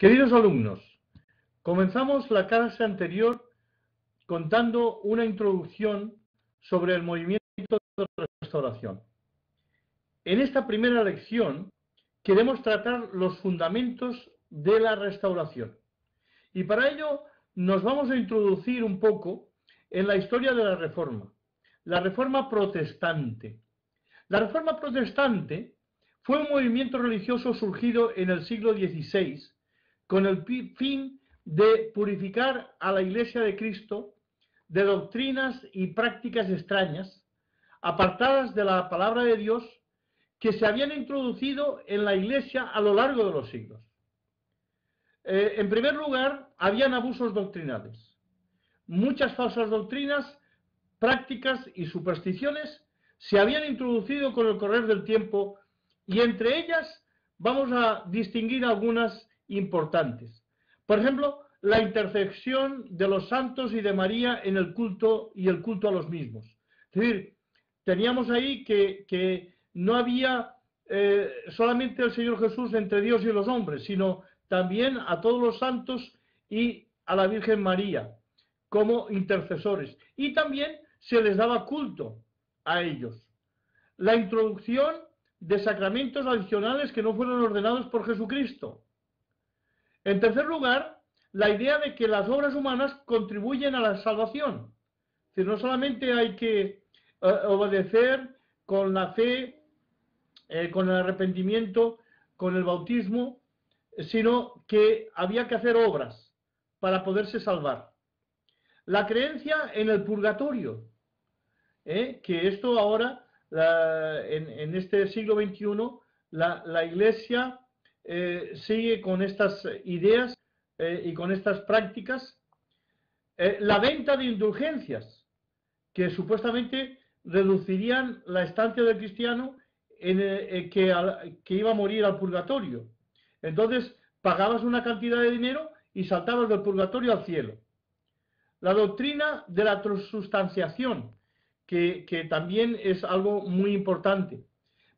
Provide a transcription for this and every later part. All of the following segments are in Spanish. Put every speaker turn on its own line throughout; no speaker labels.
Queridos alumnos, comenzamos la clase anterior contando una introducción sobre el movimiento de restauración. En esta primera lección queremos tratar los fundamentos de la restauración. Y para ello nos vamos a introducir un poco en la historia de la Reforma protestante. La Reforma protestante fue un movimiento religioso surgido en el siglo XVI con el fin de purificar a la Iglesia de Cristo de doctrinas y prácticas extrañas, apartadas de la palabra de Dios, que se habían introducido en la Iglesia a lo largo de los siglos. En primer lugar, habían abusos doctrinales. Muchas falsas doctrinas, prácticas y supersticiones se habían introducido con el correr del tiempo, y entre ellas vamos a distinguir algunas importantes. Por ejemplo, la intercesión de los santos y de María en el culto y el culto a los mismos. Es decir, teníamos ahí que no había solamente el Señor Jesús entre Dios y los hombres, sino también a todos los santos y a la Virgen María como intercesores. Y también se les daba culto a ellos. La introducción de sacramentos adicionales que no fueron ordenados por Jesucristo. En tercer lugar, la idea de que las obras humanas contribuyen a la salvación. Es decir, no solamente hay que obedecer con la fe, con el arrepentimiento, con el bautismo, sino que había que hacer obras para poderse salvar. La creencia en el purgatorio, que esto ahora, en este siglo XXI, la Iglesia sigue con estas ideas y con estas prácticas. La venta de indulgencias, que supuestamente reducirían la estancia del cristiano que iba a morir al purgatorio. Entonces pagabas una cantidad de dinero y saltabas del purgatorio al cielo. La doctrina de la transustanciación, que también es algo muy importante.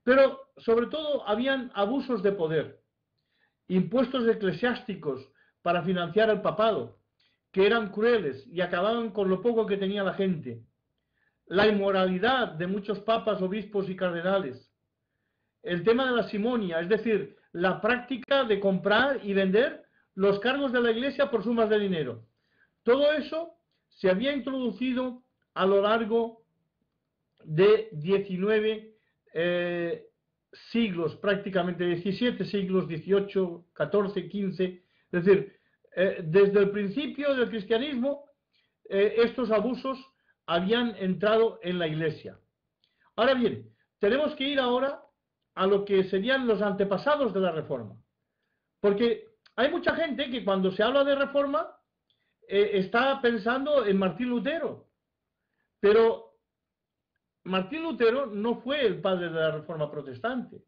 Pero sobre todo habían abusos de poder, impuestos eclesiásticos para financiar el papado, que eran crueles y acababan con lo poco que tenía la gente. La inmoralidad de muchos papas, obispos y cardenales. El tema de la simonia, es decir, la práctica de comprar y vender los cargos de la Iglesia por sumas de dinero. Todo eso se había introducido a lo largo de 19 siglos, prácticamente 17 siglos, 18, 14, 15, es decir, desde el principio del cristianismo estos abusos habían entrado en la Iglesia. Ahora bien, tenemos que ir ahora a lo que serían los antepasados de la Reforma, porque hay mucha gente que cuando se habla de Reforma está pensando en Martín Lutero, pero Martín Lutero no fue el padre de la Reforma protestante,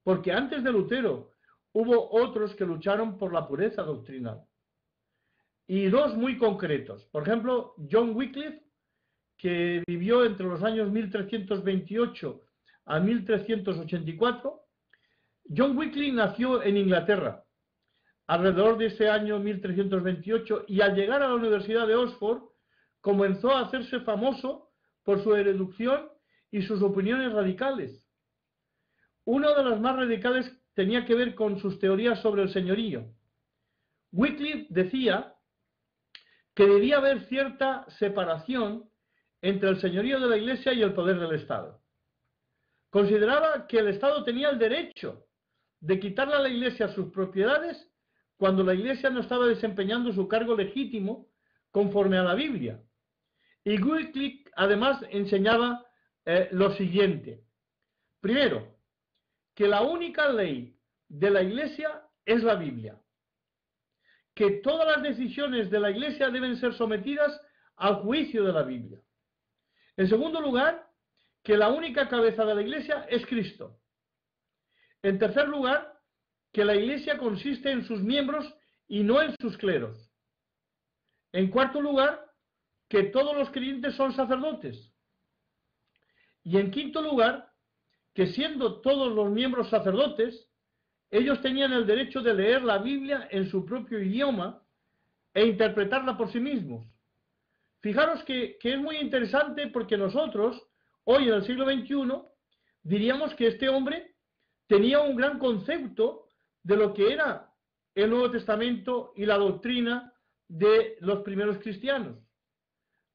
porque antes de Lutero hubo otros que lucharon por la pureza doctrinal. Y dos muy concretos. Por ejemplo, John Wycliffe, que vivió entre los años 1328 a 1384. John Wycliffe nació en Inglaterra alrededor de ese año 1328, y al llegar a la Universidad de Oxford comenzó a hacerse famoso por su erudición y sus opiniones radicales. Una de las más radicales tenía que ver con sus teorías sobre el señorío. Wycliffe decía que debía haber cierta separación entre el señorío de la Iglesia y el poder del Estado. Consideraba que el Estado tenía el derecho de quitarle a la Iglesia sus propiedades cuando la Iglesia no estaba desempeñando su cargo legítimo conforme a la Biblia. Y Wycliffe además enseñaba lo siguiente. Primero, que la única ley de la Iglesia es la Biblia. Que todas las decisiones de la Iglesia deben ser sometidas al juicio de la Biblia. En segundo lugar, que la única cabeza de la Iglesia es Cristo. En tercer lugar, que la Iglesia consiste en sus miembros y no en sus cleros. En cuarto lugar, que todos los creyentes son sacerdotes. Y en quinto lugar, que siendo todos los miembros sacerdotes, ellos tenían el derecho de leer la Biblia en su propio idioma e interpretarla por sí mismos. Fijaros que es muy interesante porque nosotros, hoy en el siglo XXI, diríamos que este hombre tenía un gran concepto de lo que era el Nuevo Testamento y la doctrina de los primeros cristianos,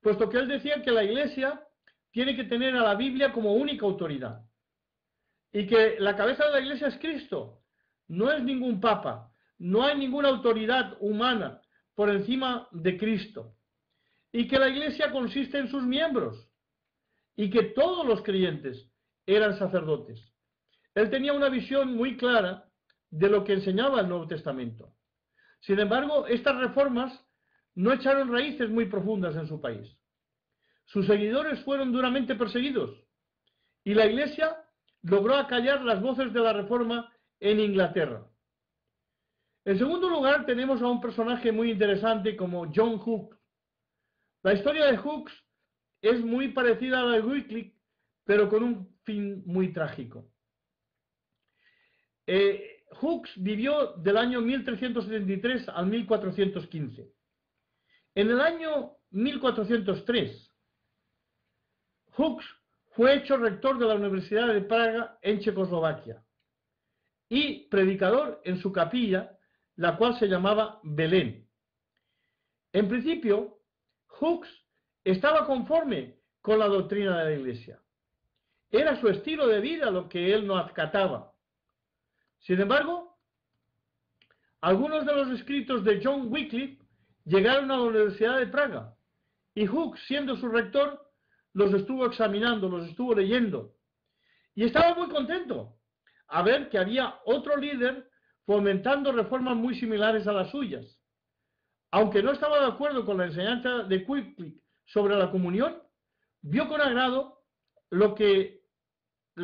puesto que él decía que la Iglesia tiene que tener a la Biblia como única autoridad y que la cabeza de la Iglesia es Cristo, no es ningún papa, no hay ninguna autoridad humana por encima de Cristo, y que la Iglesia consiste en sus miembros y que todos los creyentes eran sacerdotes. Él tenía una visión muy clara de lo que enseñaba el Nuevo Testamento. Sin embargo, estas reformas no echaron raíces muy profundas en su país. Sus seguidores fueron duramente perseguidos y la Iglesia logró acallar las voces de la reforma en Inglaterra. En segundo lugar, tenemos a un personaje muy interesante como John Hooke. La historia de Hooke es muy parecida a la de Wycliffe, pero con un fin muy trágico. Hooke vivió del año 1373 al 1415. En el año 1403, Hooke fue hecho rector de la Universidad de Praga en Checoslovaquia y predicador en su capilla, la cual se llamaba Belén. En principio, Hooke estaba conforme con la doctrina de la Iglesia. Era su estilo de vida lo que él no acataba. Sin embargo, algunos de los escritos de John Wycliffe llegaron a la Universidad de Praga y Hooke, siendo su rector, los estuvo examinando, los estuvo leyendo y estaba muy contento a ver que había otro líder fomentando reformas muy similares a las suyas. Aunque no estaba de acuerdo con la enseñanza de Wycliffe sobre la comunión, vio con agrado lo que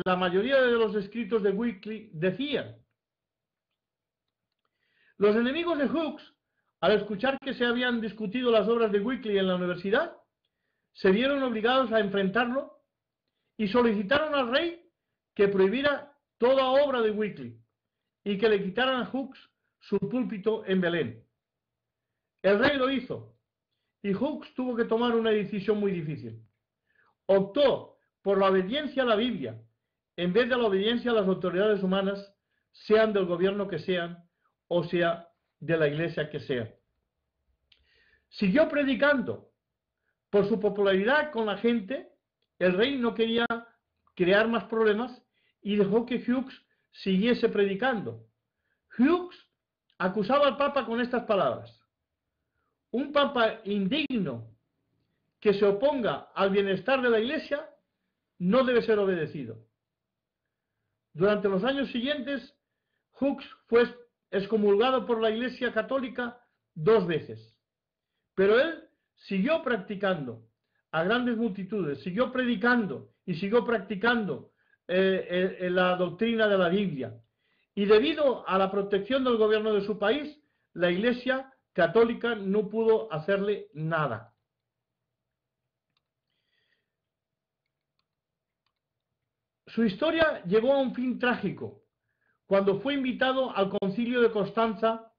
la mayoría de los escritos de Wycliffe decían. Los enemigos de Hooke, al escuchar que se habían discutido las obras de Wycliffe en la universidad, se vieron obligados a enfrentarlo y solicitaron al rey que prohibiera toda obra de Wycliffe y que le quitaran a Hooke su púlpito en Belén. El rey lo hizo y Hooke tuvo que tomar una decisión muy difícil. Optó por la obediencia a la Biblia en vez de la obediencia a las autoridades humanas, sean del gobierno que sean o sea de la iglesia que sea. Siguió predicando. Por su popularidad con la gente, el rey no quería crear más problemas y dejó que Hooke siguiese predicando. Hooke acusaba al Papa con estas palabras: un Papa indigno que se oponga al bienestar de la Iglesia no debe ser obedecido. Durante los años siguientes, Hooke fue excomulgado por la Iglesia Católica 2 veces, pero él siguió practicando a grandes multitudes, siguió predicando y siguió practicando la doctrina de la Biblia. Y debido a la protección del gobierno de su país, la Iglesia Católica no pudo hacerle nada. Su historia llegó a un fin trágico cuando fue invitado al Concilio de Constanza,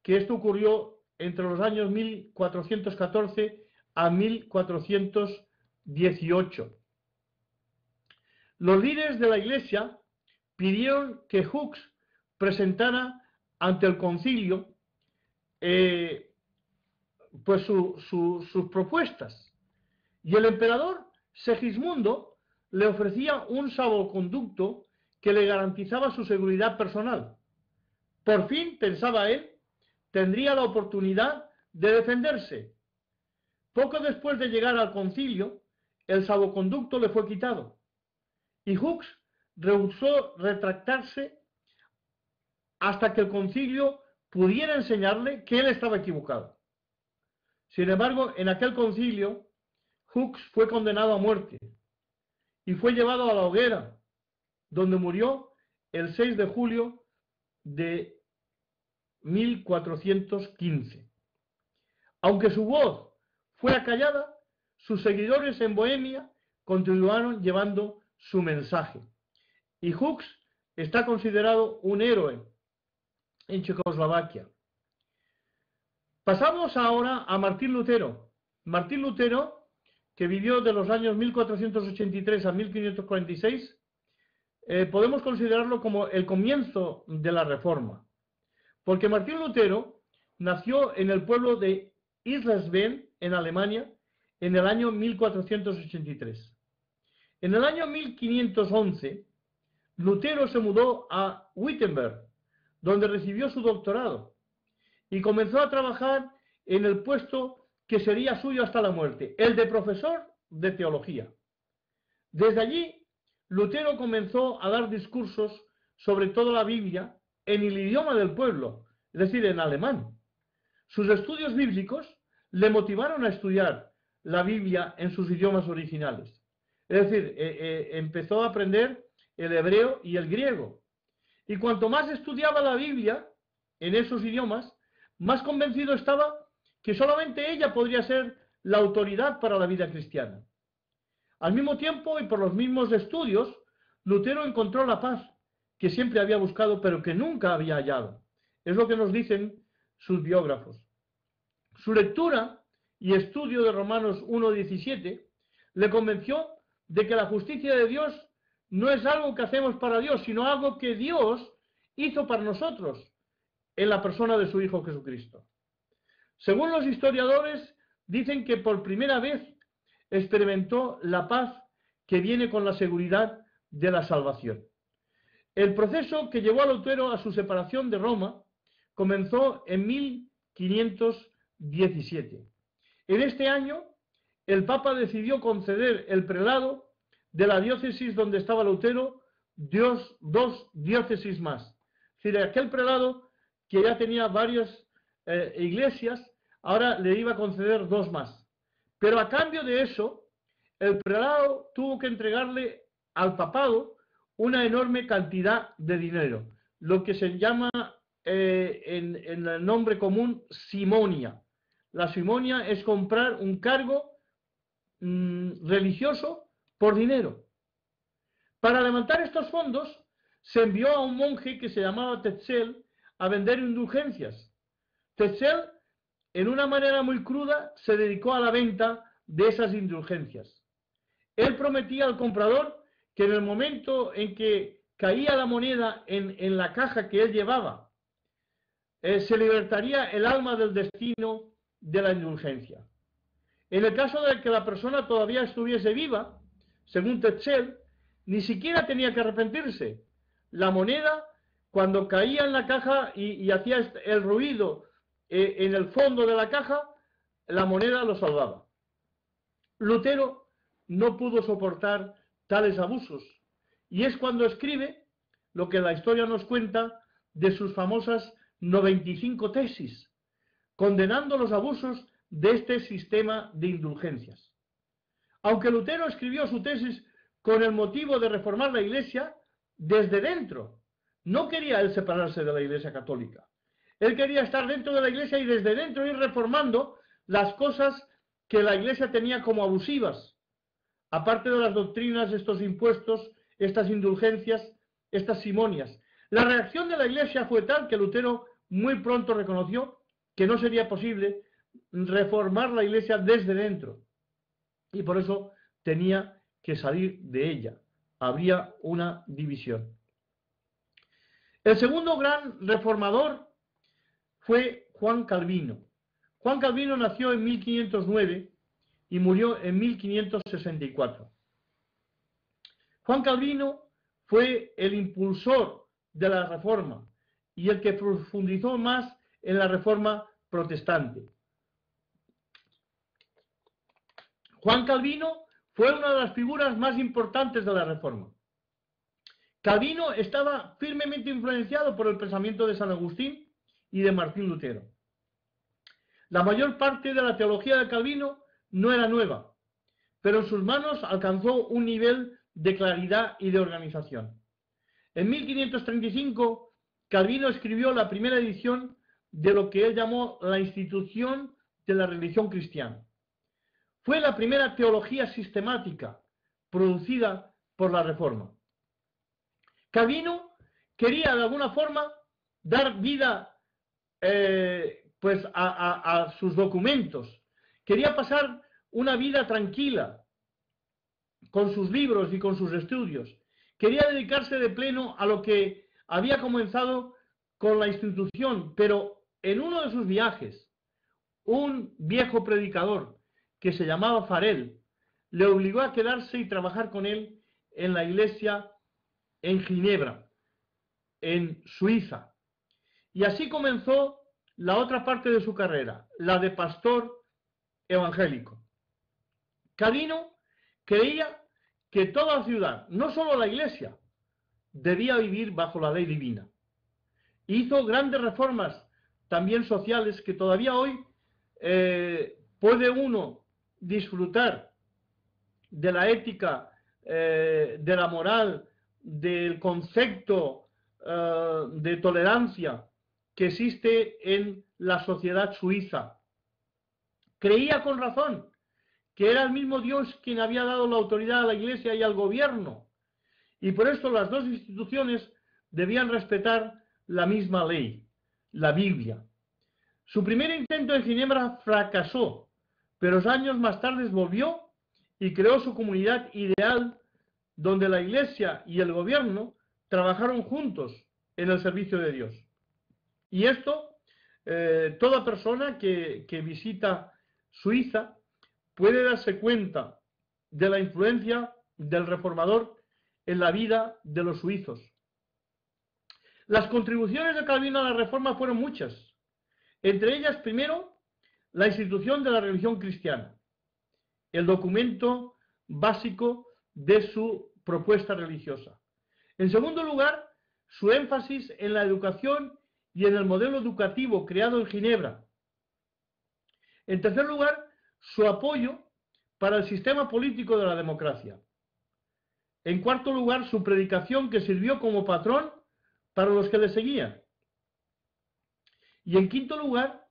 que esto ocurrió entre los años 1414 a 1418. Los líderes de la Iglesia pidieron que Hooke presentara ante el concilio pues sus propuestas, y el emperador Segismundo le ofrecía un salvoconducto que le garantizaba su seguridad personal. Por fin, pensaba él, tendría la oportunidad de defenderse. Poco después de llegar al concilio, el salvoconducto le fue quitado y Hooke rehusó retractarse hasta que el concilio pudiera enseñarle que él estaba equivocado. Sin embargo, en aquel concilio, Hooke fue condenado a muerte y fue llevado a la hoguera, donde murió el 6 de julio de 1415. Aunque su voz fue acallada, sus seguidores en Bohemia continuaron llevando su mensaje. Y Hooke está considerado un héroe en Checoslovaquia. Pasamos ahora a Martín Lutero. Martín Lutero, que vivió de los años 1483 a 1546, podemos considerarlo como el comienzo de la Reforma. Porque Martín Lutero nació en el pueblo de Islesben, en Alemania, en el año 1483. En el año 1511, Lutero se mudó a Wittenberg, donde recibió su doctorado, y comenzó a trabajar en el puesto que sería suyo hasta la muerte, el de profesor de teología. Desde allí, Lutero comenzó a dar discursos sobre toda la Biblia en el idioma del pueblo, es decir, en alemán. Sus estudios bíblicos le motivaron a estudiar la Biblia en sus idiomas originales. Es decir, empezó a aprender el hebreo y el griego. Y cuanto más estudiaba la Biblia en esos idiomas, más convencido estaba que solamente ella podría ser la autoridad para la vida cristiana. Al mismo tiempo, y por los mismos estudios, Lutero encontró la paz que siempre había buscado, pero que nunca había hallado. Es lo que nos dicen sus biógrafos. Su lectura y estudio de Romanos 1:17 le convenció de que la justicia de Dios no es algo que hacemos para Dios, sino algo que Dios hizo para nosotros en la persona de su Hijo Jesucristo. Según los historiadores, dicen que por primera vez experimentó la paz que viene con la seguridad de la salvación. El proceso que llevó a Lutero a su separación de Roma comenzó en 1517. En este año, el Papa decidió conceder el prelado de la diócesis donde estaba Lutero, dos diócesis más. Es decir, aquel prelado que ya tenía varias iglesias, ahora le iba a conceder dos más. Pero a cambio de eso, el prelado tuvo que entregarle al papado una enorme cantidad de dinero, lo que se llama en el nombre común simonia. La simonia es comprar un cargo religioso por dinero. Para levantar estos fondos, se envió a un monje que se llamaba Tetzel a vender indulgencias. Tetzel, en una manera muy cruda, se dedicó a la venta de esas indulgencias. Él prometía al comprador que en el momento en que caía la moneda en la caja que él llevaba, se libertaría el alma del destino de la indulgencia. En el caso de que la persona todavía estuviese viva, según Tetzel, ni siquiera tenía que arrepentirse. La moneda, cuando caía en la caja y hacía el ruido en el fondo de la caja, la moneda lo salvaba. Lutero no pudo soportar tales abusos, y es cuando escribe lo que la historia nos cuenta de sus famosas 95 tesis, condenando los abusos de este sistema de indulgencias. Aunque Lutero escribió su tesis con el motivo de reformar la Iglesia desde dentro, no quería él separarse de la Iglesia católica. Él quería estar dentro de la Iglesia y desde dentro ir reformando las cosas que la Iglesia tenía como abusivas, aparte de las doctrinas, estos impuestos, estas indulgencias, estas simonias. La reacción de la Iglesia fue tal que Lutero muy pronto reconoció que no sería posible reformar la Iglesia desde dentro, y por eso tenía que salir de ella. Habría una división. El segundo gran reformador fue Juan Calvino. Juan Calvino nació en 1509 y murió en 1564. Juan Calvino fue el impulsor de la Reforma y el que profundizó más en la Reforma protestante. Juan Calvino fue una de las figuras más importantes de la Reforma. Calvino estaba firmemente influenciado por el pensamiento de San Agustín y de Martín Lutero. La mayor parte de la teología de Calvino no era nueva, pero en sus manos alcanzó un nivel de claridad y de organización. En 1535, Calvino escribió la primera edición de lo que él llamó la institución de la religión cristiana. Fue la primera teología sistemática producida por la Reforma. Calvino quería de alguna forma dar vida pues a sus documentos, quería pasar una vida tranquila con sus libros y con sus estudios, quería dedicarse de pleno a lo que había comenzado con la institución, pero en uno de sus viajes, un viejo predicador que se llamaba Farel le obligó a quedarse y trabajar con él en la iglesia en Ginebra, en Suiza. Y así comenzó la otra parte de su carrera, la de pastor evangélico. Calvino creía que toda ciudad, no solo la iglesia, debía vivir bajo la ley divina. Hizo grandes reformas, también sociales, que todavía hoy puede uno disfrutar de la ética, de la moral, del concepto de tolerancia que existe en la sociedad suiza. Creía con razón que era el mismo Dios quien había dado la autoridad a la Iglesia y al gobierno, y por esto las dos instituciones debían respetar la misma ley, la Biblia. Su primer intento en Ginebra fracasó, pero años más tarde volvió y creó su comunidad ideal, donde la Iglesia y el gobierno trabajaron juntos en el servicio de Dios. Y esto, toda persona que visita Suiza puede darse cuenta de la influencia del reformador en la vida de los suizos. Las contribuciones de Calvino a la reforma fueron muchas. Entre ellas, primero, la institución de la religión cristiana, el documento básico de su propuesta religiosa. En segundo lugar, su énfasis en la educación y en el modelo educativo creado en Ginebra. En tercer lugar, su apoyo para el sistema político de la democracia. En cuarto lugar, su predicación, que sirvió como patrón para los que le seguían. Y en quinto lugar,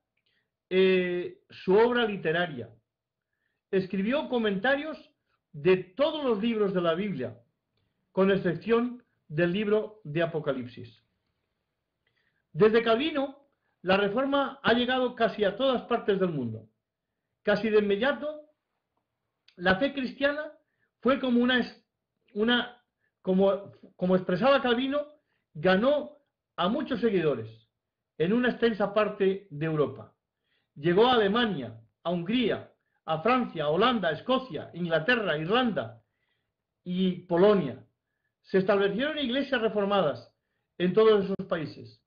su obra literaria. Escribió comentarios de todos los libros de la Biblia, con excepción del libro de Apocalipsis. Desde Calvino, la reforma ha llegado casi a todas partes del mundo. Casi de inmediato, la fe cristiana fue como como expresaba Calvino, ganó a muchos seguidores en una extensa parte de Europa. Llegó a Alemania, a Hungría, a Francia, a Holanda, a Escocia, Inglaterra, Irlanda y Polonia. Se establecieron iglesias reformadas en todos esos países.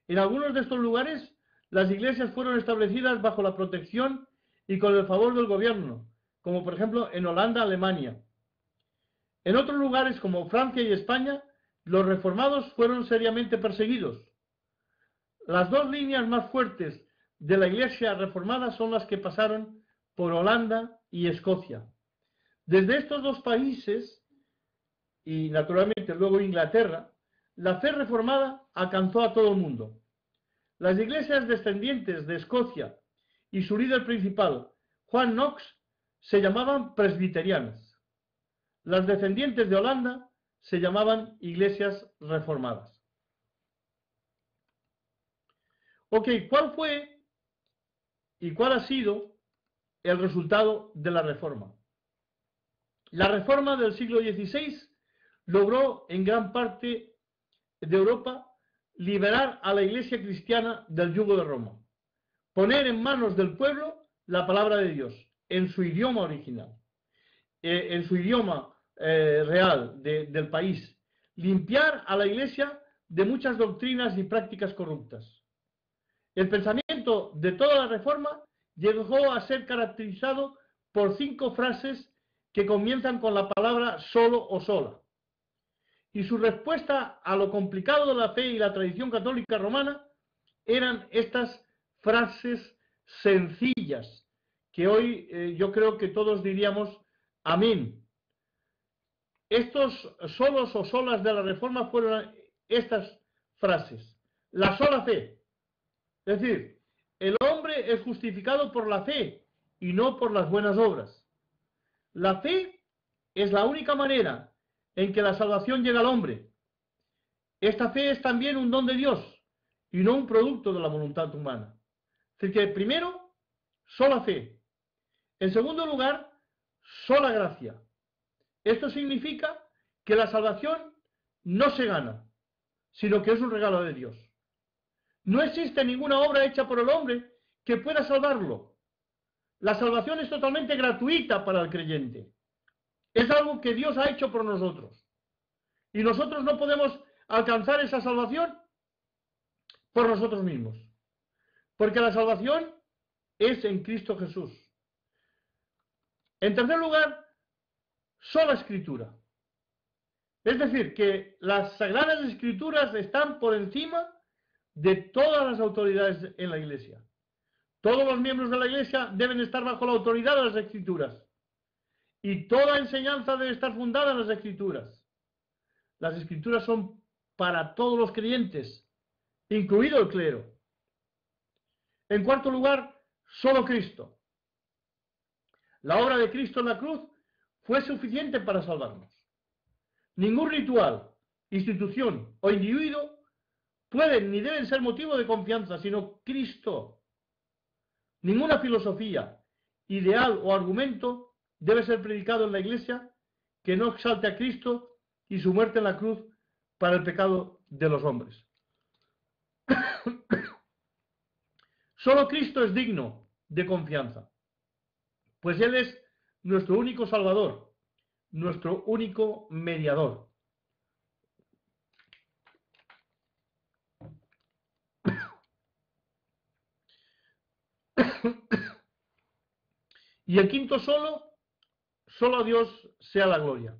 En algunos de estos lugares, las iglesias fueron establecidas bajo la protección y con el favor del gobierno, como por ejemplo en Holanda, Alemania. En otros lugares como Francia y España, los reformados fueron seriamente perseguidos. Las dos líneas más fuertes de la iglesia reformada son las que pasaron por Holanda y Escocia. Desde estos dos países, y naturalmente luego Inglaterra, la fe reformada alcanzó a todo el mundo. Las iglesias descendientes de Escocia y su líder principal, Juan Knox, se llamaban presbiterianas. Las descendientes de Holanda se llamaban iglesias reformadas. Ok, ¿cuál fue y cuál ha sido el resultado de la reforma? La reforma del siglo XVI logró en gran parte de Europa liberar a la iglesia cristiana del yugo de Roma, poner en manos del pueblo la palabra de Dios en su idioma original, en su idioma real del país, limpiar a la iglesia de muchas doctrinas y prácticas corruptas. El pensamiento de toda la reforma llegó a ser caracterizado por 5 frases que comienzan con la palabra solo o sola. Y su respuesta a lo complicado de la fe y la tradición católica romana eran estas frases sencillas, que hoy yo creo que todos diríamos amén. Estos solos o solas de la reforma fueron estas frases. La sola fe. Es decir, el hombre es justificado por la fe y no por las buenas obras. La fe es la única manera en que la salvación llega al hombre. Esta fe es también un don de Dios y no un producto de la voluntad humana. Es decir, que primero, sola fe. En segundo lugar, sola gracia. Esto significa que la salvación no se gana, sino que es un regalo de Dios. No existe ninguna obra hecha por el hombre que pueda salvarlo. La salvación es totalmente gratuita para el creyente. Es algo que Dios ha hecho por nosotros. Y nosotros no podemos alcanzar esa salvación por nosotros mismos. Porque la salvación es en Cristo Jesús. En tercer lugar, sola Escritura. Es decir, que las Sagradas Escrituras están por encima de todas las autoridades en la Iglesia. Todos los miembros de la Iglesia deben estar bajo la autoridad de las Escrituras. Y toda enseñanza debe estar fundada en las Escrituras. Las Escrituras son para todos los creyentes, incluido el clero. En cuarto lugar, solo Cristo. La obra de Cristo en la cruz fue suficiente para salvarnos. Ningún ritual, institución o individuo pueden ni deben ser motivo de confianza, sino Cristo. Ninguna filosofía, ideal o argumento debe ser predicado en la Iglesia que no exalte a Cristo y su muerte en la cruz para el pecado de los hombres. Solo Cristo es digno de confianza, pues Él es nuestro único Salvador, nuestro único mediador. Y el quinto solo a Dios sea la gloria.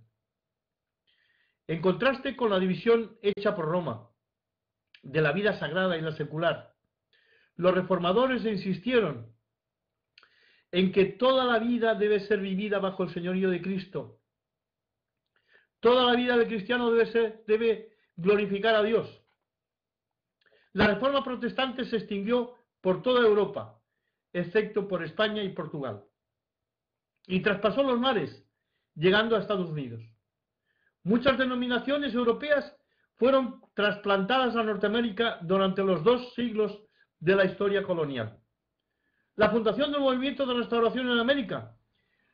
En contraste con la división hecha por Roma de la vida sagrada y la secular, los reformadores insistieron en que toda la vida debe ser vivida bajo el señorío de Cristo. Toda la vida del cristiano debe glorificar a Dios. La reforma protestante se extinguió por toda Europa, excepto por España y Portugal, y traspasó los mares, llegando a Estados Unidos. Muchas denominaciones europeas fueron trasplantadas a Norteamérica durante los 2 siglos de la historia colonial. La fundación del movimiento de restauración en América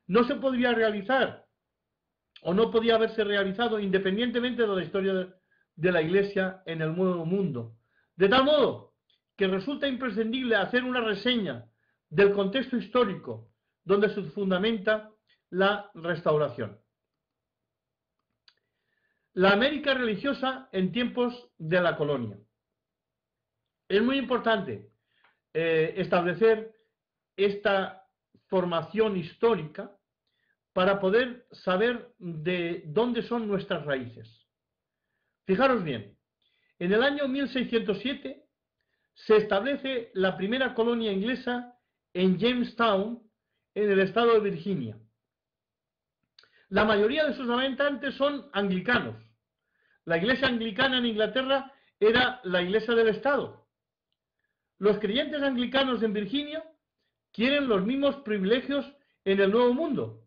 no se podría realizar o no podía haberse realizado independientemente de la historia de la Iglesia en el Nuevo Mundo. De tal modo que resulta imprescindible hacer una reseña del contexto histórico donde se fundamenta la restauración. La América religiosa en tiempos de la colonia. Es muy importante establecer esta formación histórica para poder saber de dónde son nuestras raíces. Fijaros bien, en el año 1607 se establece la primera colonia inglesa en Jamestown, en el estado de Virginia. La mayoría de sus habitantes son anglicanos. La iglesia anglicana en Inglaterra era la iglesia del estado. Los creyentes anglicanos en Virginia quieren los mismos privilegios en el Nuevo Mundo.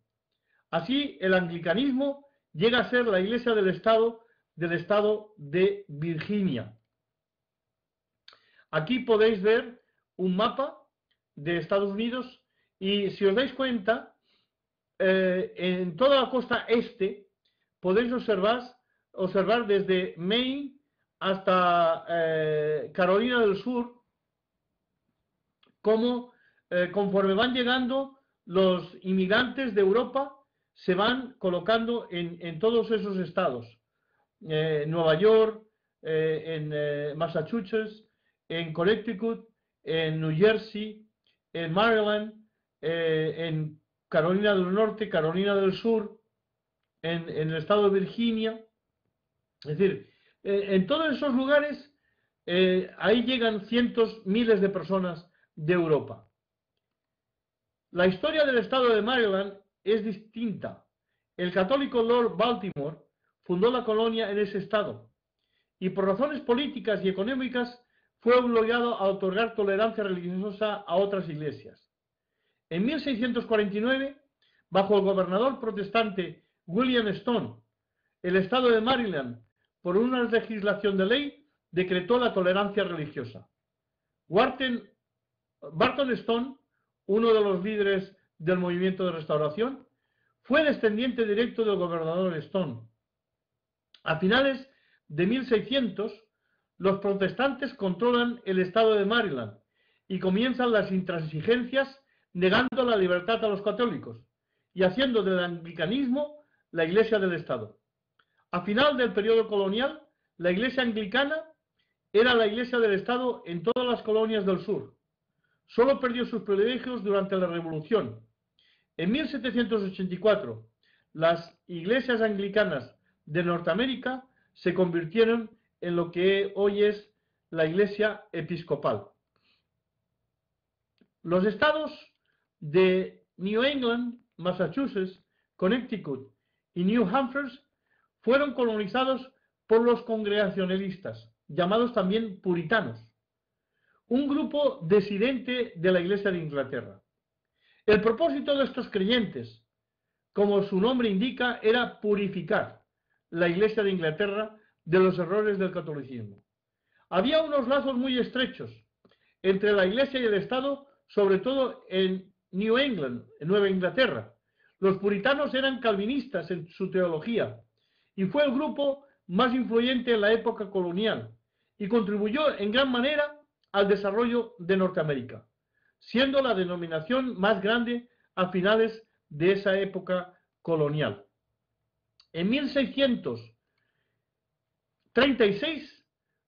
Así, el anglicanismo llega a ser la iglesia del estado de Virginia. Aquí podéis ver un mapa de Estados Unidos y si os dais cuenta, en toda la costa este podéis observar desde Maine hasta Carolina del Sur cómo conforme van llegando los inmigrantes de Europa se van colocando en todos esos estados. Nueva York, en Massachusetts, en Connecticut, en New Jersey, en Maryland, en Carolina del Norte, Carolina del Sur, en el estado de Virginia. Es decir, en todos esos lugares, ahí llegan cientos, miles de personas de Europa. La historia del estado de Maryland es distinta. El católico Lord Baltimore fundó la colonia en ese estado y por razones políticas y económicas fue obligado a otorgar tolerancia religiosa a otras iglesias. En 1649, bajo el gobernador protestante William Stone, el estado de Maryland, por una legislación de ley, decretó la tolerancia religiosa. Barton Stone, uno de los líderes del movimiento de restauración, fue descendiente directo del gobernador Stone. A finales de 1600, los protestantes controlan el estado de Maryland y comienzan las intransigencias negando la libertad a los católicos y haciendo del anglicanismo la iglesia del estado. A final del periodo colonial, la iglesia anglicana era la iglesia del estado en todas las colonias del sur. Solo perdió sus privilegios durante la Revolución. En 1784, las iglesias anglicanas de Norteamérica se convirtieron en lo que hoy es la iglesia episcopal. Los estados de New England, Massachusetts, Connecticut y New Hampshire fueron colonizados por los congregacionalistas, llamados también puritanos, un grupo disidente de la Iglesia de Inglaterra. El propósito de estos creyentes, como su nombre indica, era purificar la Iglesia de Inglaterra de los errores del catolicismo. Había unos lazos muy estrechos entre la Iglesia y el Estado, sobre todo en New England, en Nueva Inglaterra. Los puritanos eran calvinistas en su teología y fue el grupo más influyente en la época colonial y contribuyó en gran manera al desarrollo de Norteamérica, siendo la denominación más grande a finales de esa época colonial. En 1636,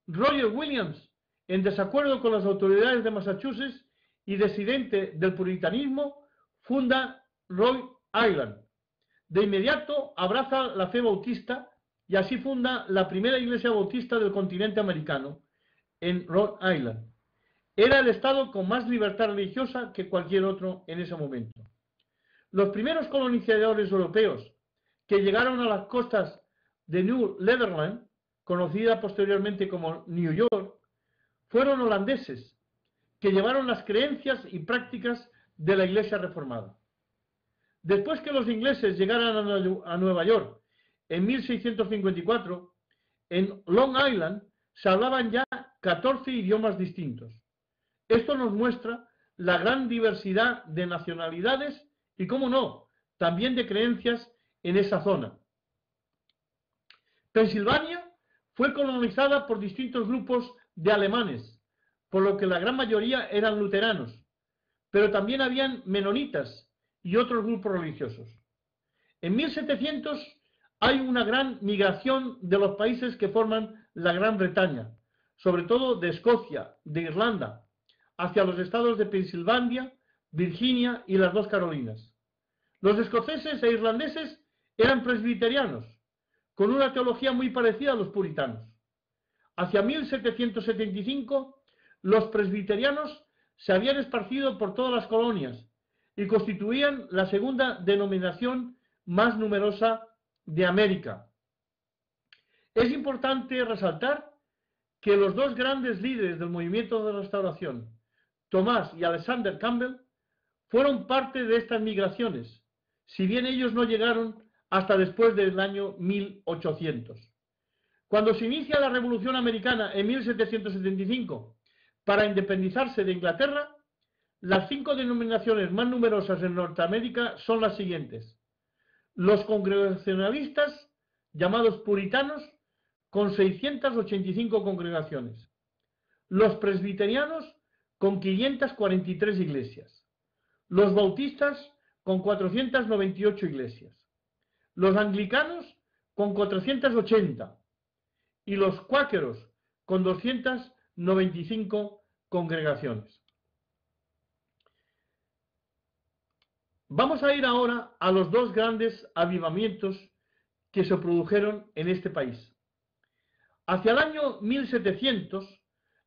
Roger Williams, en desacuerdo con las autoridades de Massachusetts y disidente del puritanismo, funda Rhode Island. De inmediato abraza la fe bautista y así funda la primera iglesia bautista del continente americano, en Rhode Island. Era el estado con más libertad religiosa que cualquier otro en ese momento. Los primeros colonizadores europeos que llegaron a las costas de New Netherland, conocida posteriormente como New York, fueron holandeses, que llevaron las creencias y prácticas de la Iglesia reformada. Después que los ingleses llegaran a Nueva York en 1654, en Long Island se hablaban ya 14 idiomas distintos. Esto nos muestra la gran diversidad de nacionalidades y, cómo no, también de creencias en esa zona. Pensilvania fue colonizada por distintos grupos de alemanes, por lo que la gran mayoría eran luteranos, pero también habían menonitas y otros grupos religiosos. En 1700 hay una gran migración de los países que forman la Gran Bretaña, sobre todo de Escocia, de Irlanda, hacia los estados de Pensilvania, Virginia y las dos Carolinas. Los escoceses e irlandeses eran presbiterianos, con una teología muy parecida a los puritanos. Hacia 1775, los presbiterianos se habían esparcido por todas las colonias y constituían la segunda denominación más numerosa de América. Es importante resaltar que los dos grandes líderes del movimiento de restauración, Tomás y Alexander Campbell, fueron parte de estas migraciones, si bien ellos no llegaron hasta después del año 1800. Cuando se inicia la Revolución Americana en 1775 para independizarse de Inglaterra, las 5 denominaciones más numerosas en Norteamérica son las siguientes: los congregacionalistas, llamados puritanos, con 685 congregaciones; los presbiterianos, con 543 iglesias; los bautistas, con 498 iglesias; los anglicanos, con 480; y los cuáqueros, con 295 congregaciones. Vamos a ir ahora a los dos grandes avivamientos que se produjeron en este país. Hacia el año 1700,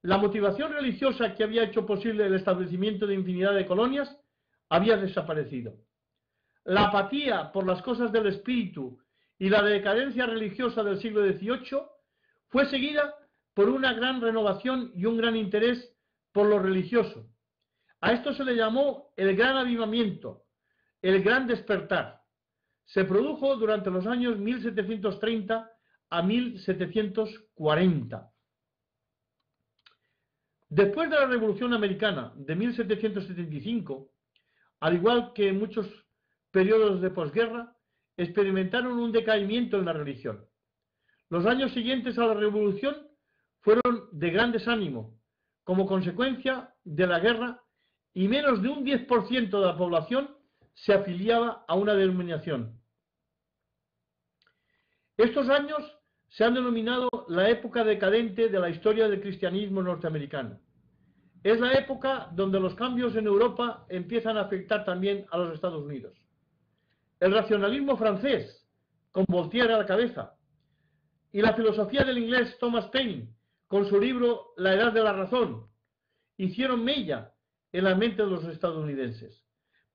la motivación religiosa que había hecho posible el establecimiento de infinidad de colonias había desaparecido. La apatía por las cosas del espíritu y la decadencia religiosa del siglo XVIII fue seguida por una gran renovación y un gran interés por lo religioso. A esto se le llamó el Gran Avivamiento, el Gran Despertar. Se produjo durante los años 1730 a 1740. Después de la Revolución Americana de 1775, al igual que en muchos periodos de posguerra, experimentaron un decaimiento en la religión. Los años siguientes a la Revolución fueron de gran desánimo, como consecuencia de la guerra, y menos de un 10% de la población se afiliaba a una denominación. Estos años se han denominado la época decadente de la historia del cristianismo norteamericano. Es la época donde los cambios en Europa empiezan a afectar también a los Estados Unidos. El racionalismo francés, con Voltaire a la cabeza, y la filosofía del inglés Thomas Paine, con su libro La Edad de la Razón, hicieron mella en la mente de los estadounidenses.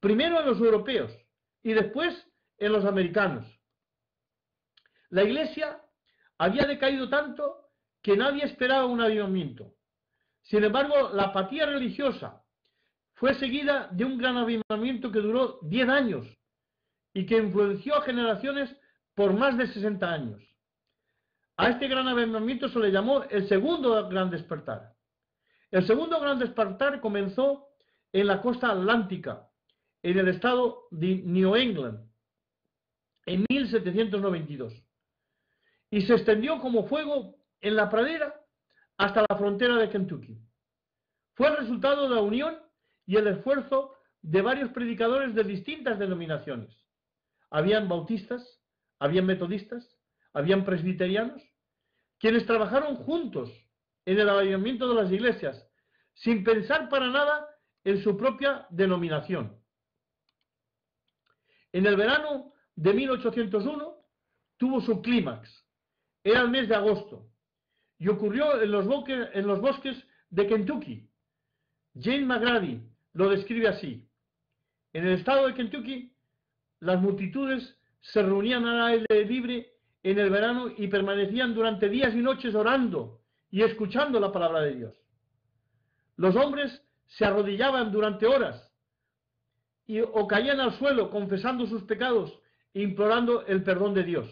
Primero en los europeos y después en los americanos. La Iglesia había decaído tanto que nadie esperaba un avivamiento. Sin embargo, la apatía religiosa fue seguida de un gran avivamiento que duró 10 años y que influenció a generaciones por más de 60 años. A este gran avivamiento se le llamó el segundo gran despertar. El segundo gran despertar comenzó en la costa atlántica, en el estado de New England, en 1792, y se extendió como fuego en la pradera hasta la frontera de Kentucky. Fue el resultado de la unión y el esfuerzo de varios predicadores de distintas denominaciones. Habían bautistas, habían metodistas, habían presbiterianos, quienes trabajaron juntos en el avivamiento de las iglesias, sin pensar para nada en su propia denominación. En el verano de 1801 tuvo su clímax. Era el mes de agosto y ocurrió en los bosques de Kentucky. James McGrady lo describe así: en el estado de Kentucky, las multitudes se reunían al aire libre en el verano y permanecían durante días y noches orando y escuchando la palabra de Dios. Los hombres se arrodillaban durante horas o caían al suelo confesando sus pecados e implorando el perdón de Dios.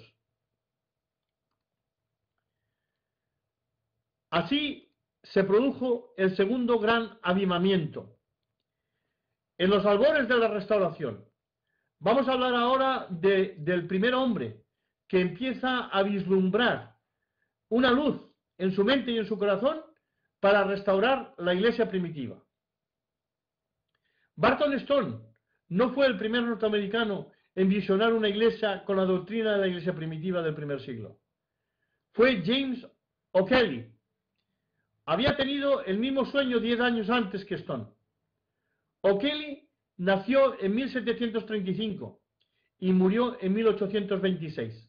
Así se produjo el segundo gran avivamiento, en los albores de la restauración. Vamos a hablar ahora del primer hombre que empieza a vislumbrar una luz en su mente y en su corazón para restaurar la iglesia primitiva. Barton Stone no fue el primer norteamericano en visionar una iglesia con la doctrina de la iglesia primitiva del primer siglo. Fue James O'Kelly. Había tenido el mismo sueño 10 años antes que Stone. O'Kelly nació en 1735 y murió en 1826.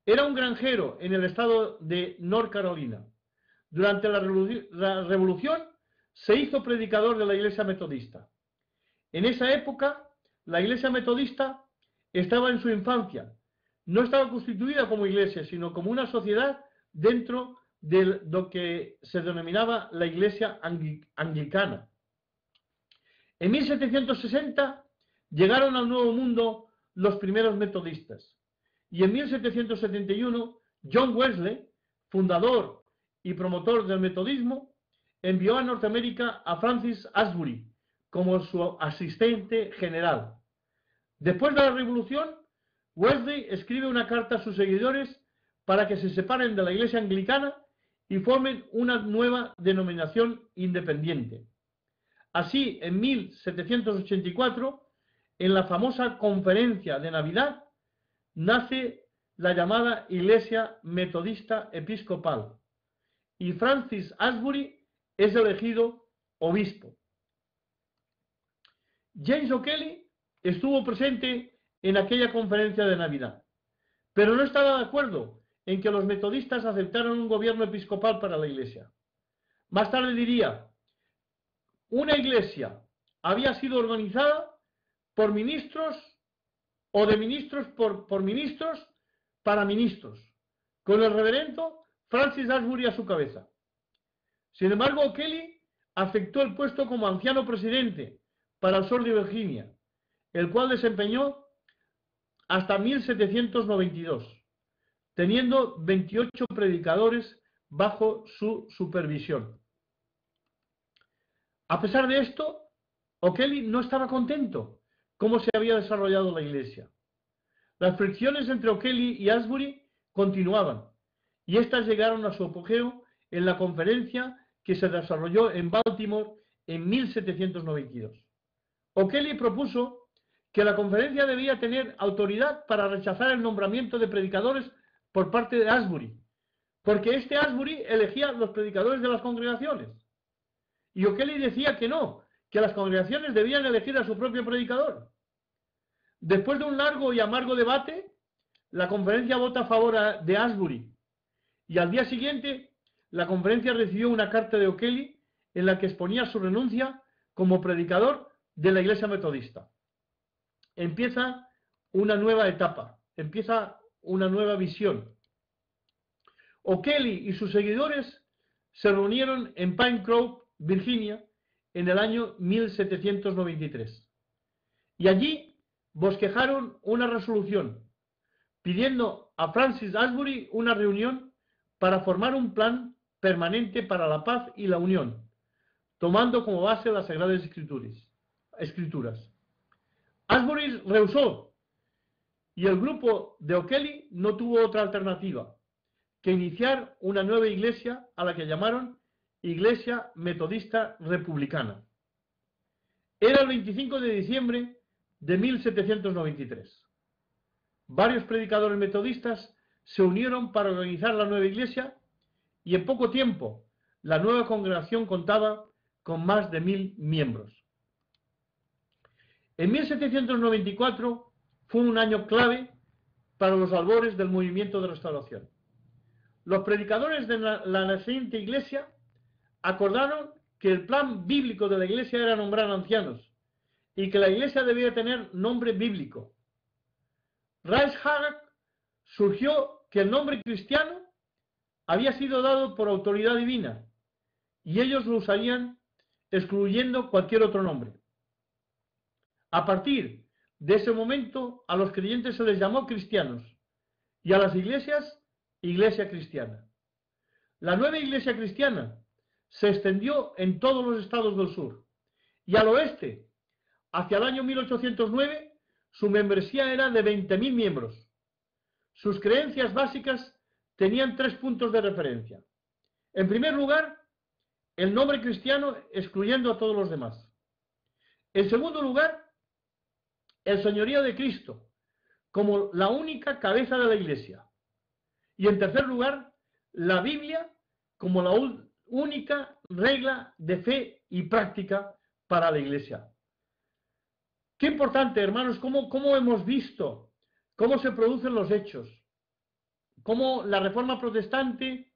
Era un granjero en el estado de North Carolina. Durante la Revolución se hizo predicador de la iglesia metodista. En esa época, la iglesia metodista estaba en su infancia. No estaba constituida como iglesia, sino como una sociedad dentro de lo que se denominaba la iglesia anglicana. En 1760 llegaron al Nuevo Mundo los primeros metodistas. Y en 1771, John Wesley, fundador y promotor del metodismo, envió a Norteamérica a Francis Asbury como su asistente general. Después de la Revolución, Wesley escribe una carta a sus seguidores para que se separen de la iglesia anglicana y formen una nueva denominación independiente. Así, en 1784, en la famosa conferencia de Navidad, nace la llamada Iglesia Metodista Episcopal y Francis Asbury es elegido obispo. James O'Kelly estuvo presente en aquella conferencia de Navidad, pero no estaba de acuerdo en que los metodistas aceptaran un gobierno episcopal para la iglesia. Más tarde diría: una iglesia había sido organizada por ministros o de ministros por ministros para ministros, con el reverendo Francis Asbury a su cabeza. Sin embargo, O'Kelly aceptó el puesto como anciano presidente para el sur de Virginia, el cual desempeñó hasta 1792, teniendo 28 predicadores bajo su supervisión. A pesar de esto, O'Kelly no estaba contento cómo se había desarrollado la Iglesia. Las fricciones entre O'Kelly y Asbury continuaban, y éstas llegaron a su apogeo en la conferencia que se desarrolló en Baltimore en 1792. O'Kelly propuso que la conferencia debía tener autoridad para rechazar el nombramiento de predicadores por parte de Asbury, porque este Asbury elegía los predicadores de las congregaciones. Y O'Kelly decía que no, que las congregaciones debían elegir a su propio predicador. Después de un largo y amargo debate, la conferencia vota a favor de Asbury, y al día siguiente la conferencia recibió una carta de O'Kelly en la que exponía su renuncia como predicador de la Iglesia Metodista. Empieza una nueva etapa, empieza una nueva visión. O'Kelly y sus seguidores se reunieron en Pine Grove, Virginia, en el año 1793. Y allí bosquejaron una resolución pidiendo a Francis Asbury una reunión para formar un plan permanente para la paz y la unión, tomando como base las Sagradas Escrituras. Asbury rehusó, y el grupo de O'Kelly no tuvo otra alternativa que iniciar una nueva iglesia a la que llamaron Iglesia Metodista Republicana. Era el 25 de diciembre de 1793. Varios predicadores metodistas se unieron para organizar la nueva iglesia y en poco tiempo la nueva congregación contaba con más de 1000 miembros. En 1794 fue un año clave para los albores del movimiento de restauración. Los predicadores de la naciente iglesia acordaron que el plan bíblico de la iglesia era nombrar ancianos y que la iglesia debía tener nombre bíblico. Rice Haggard surgió que el nombre cristiano había sido dado por autoridad divina y ellos lo usarían excluyendo cualquier otro nombre. A partir de ese momento a los creyentes se les llamó cristianos y a las iglesias, iglesia cristiana. La nueva iglesia cristiana se extendió en todos los estados del sur y al oeste, hacia el año 1809, su membresía era de 20.000 miembros. Sus creencias básicas tenían 3 puntos de referencia. En primer lugar, el nombre cristiano excluyendo a todos los demás. En segundo lugar, el señorío de Cristo como la única cabeza de la iglesia. Y en tercer lugar, la Biblia como la única regla de fe y práctica para la iglesia. Qué importante, hermanos, cómo hemos visto, cómo se producen los hechos, cómo la Reforma Protestante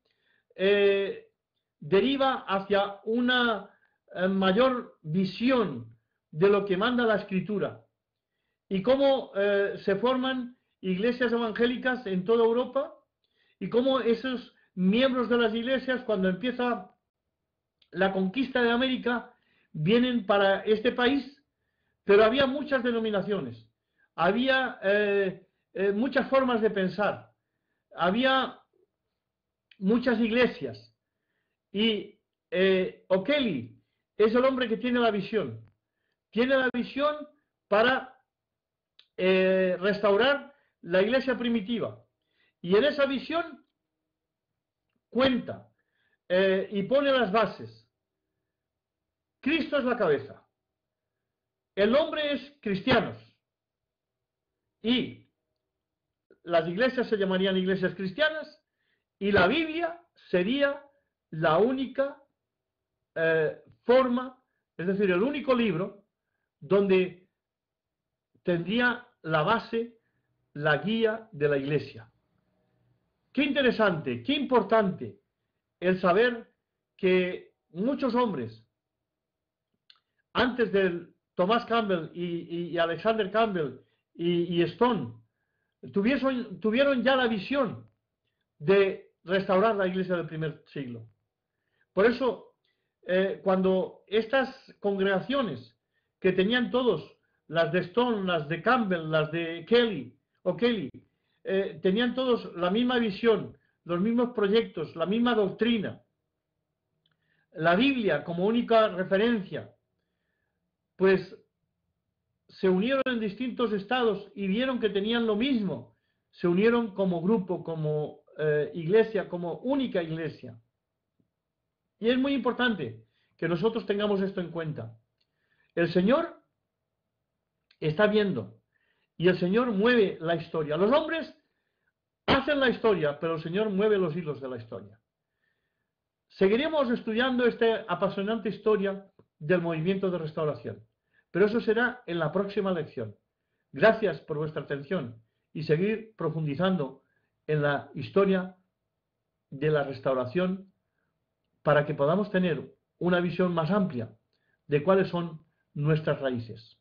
deriva hacia una mayor visión de lo que manda la Escritura y cómo se forman iglesias evangélicas en toda Europa y cómo esos miembros de las iglesias, cuando empieza la conquista de América, vienen para este país. Pero había muchas denominaciones, había muchas formas de pensar, había muchas iglesias. Y O'Kelly es el hombre que tiene la visión para restaurar la iglesia primitiva. Y en esa visión cuenta y pone las bases. Cristo es la cabeza. El nombre es cristianos y las iglesias se llamarían iglesias cristianas y la Biblia sería la única forma, es decir, el único libro donde tendría la base, la guía de la iglesia. Qué interesante, qué importante el saber que muchos hombres antes del Thomas Campbell y Alexander Campbell y Stone tuvieron ya la visión de restaurar la iglesia del primer siglo. Por eso, cuando estas congregaciones que tenían todos, las de Stone, las de Campbell, las de Kelly, tenían todos la misma visión, los mismos proyectos, la misma doctrina, la Biblia como única referencia, pues se unieron en distintos estados y vieron que tenían lo mismo, se unieron como grupo, como iglesia, como única iglesia. Y es muy importante que nosotros tengamos esto en cuenta. El Señor está viendo y el Señor mueve la historia. Los hombres hacen la historia, pero el Señor mueve los hilos de la historia. Seguiremos estudiando esta apasionante historia del movimiento de restauración, pero eso será en la próxima lección. Gracias por vuestra atención y seguir profundizando en la historia de la restauración para que podamos tener una visión más amplia de cuáles son nuestras raíces.